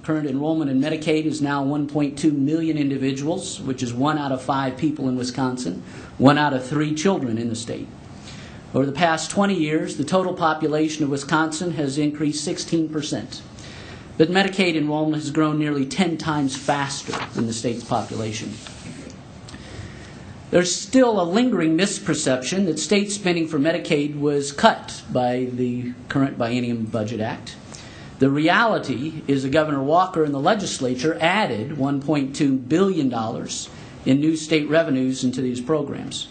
Current enrollment in Medicaid is now 1.2 million individuals, which is 1 out of 5 people in Wisconsin, 1 out of 3 children in the state. Over the past 20 years, the total population of Wisconsin has increased 16%. But Medicaid enrollment has grown nearly 10 times faster than the state's population. There's still a lingering misperception that state spending for Medicaid was cut by the current Biennium Budget Act. The reality is that Governor Walker and the legislature added $1.2 billion in new state revenues into these programs.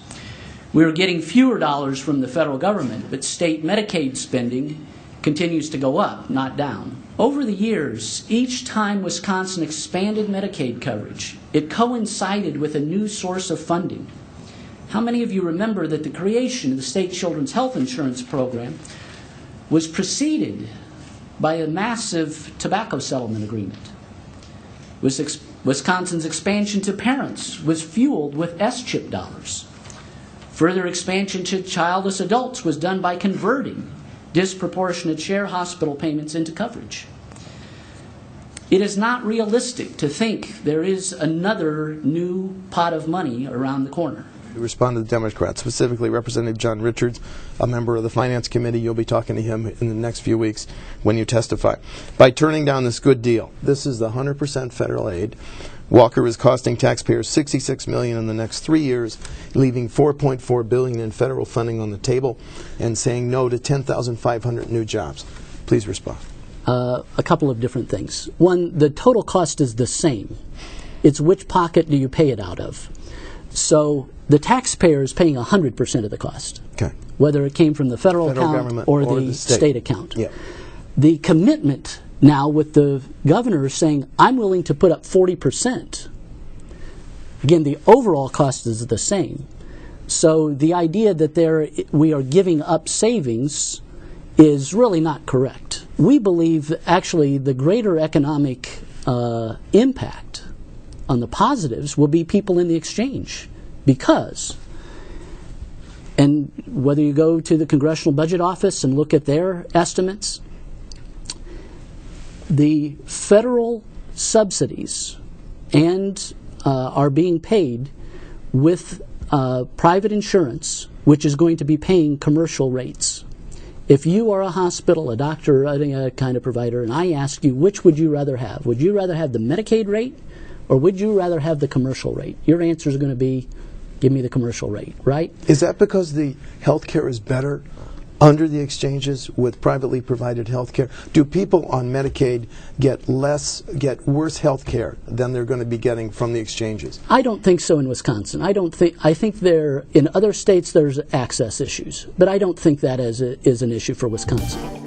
We are getting fewer dollars from the federal government, but state Medicaid spending continues to go up, not down. Over the years, each time Wisconsin expanded Medicaid coverage, it coincided with a new source of funding. How many of you remember that the creation of the state children's health insurance program was preceded by a massive tobacco settlement agreement? Wisconsin's expansion to parents was fueled with S-chip dollars. Further expansion to childless adults was done by converting disproportionate share hospital payments into coverage. It is not realistic to think there is another new pot of money around the corner. To respond to the Democrats, specifically Representative Jon Richards, a member of the Finance Committee. You'll be talking to him in the next few weeks when you testify. By turning down this good deal, this is the 100% federal aid. Walker is costing taxpayers $66 million in the next 3 years, leaving $4.4 billion in federal funding on the table, and saying no to 10,500 new jobs. Please respond. A couple of different things. One, the total cost is the same. It's which pocket do you pay it out of. So the taxpayer is paying 100% of the cost, okay, whether it came from the federal account or the state account. Yeah. The commitment now with the governor saying, I'm willing to put up 40%. Again, the overall cost is the same. So the idea that we are giving up savings is really not correct. We believe actually the greater economic impact on the positives will be people in the exchange, because, and whether you go to the Congressional Budget Office and look at their estimates, the federal subsidies are being paid with private insurance, which is going to be paying commercial rates. If you are a hospital, a doctor, a kind of provider, and I ask you, which would you rather have? Would you rather have the Medicaid rate, or would you rather have the commercial rate? Your answer is going to be, give me the commercial rate, right? Is that because the health care is better under the exchanges with privately provided health care? Do people on Medicaid get worse health care than they're going to be getting from the exchanges? I don't think so in Wisconsin. I think in other states there's access issues, but I don't think that is an issue for Wisconsin.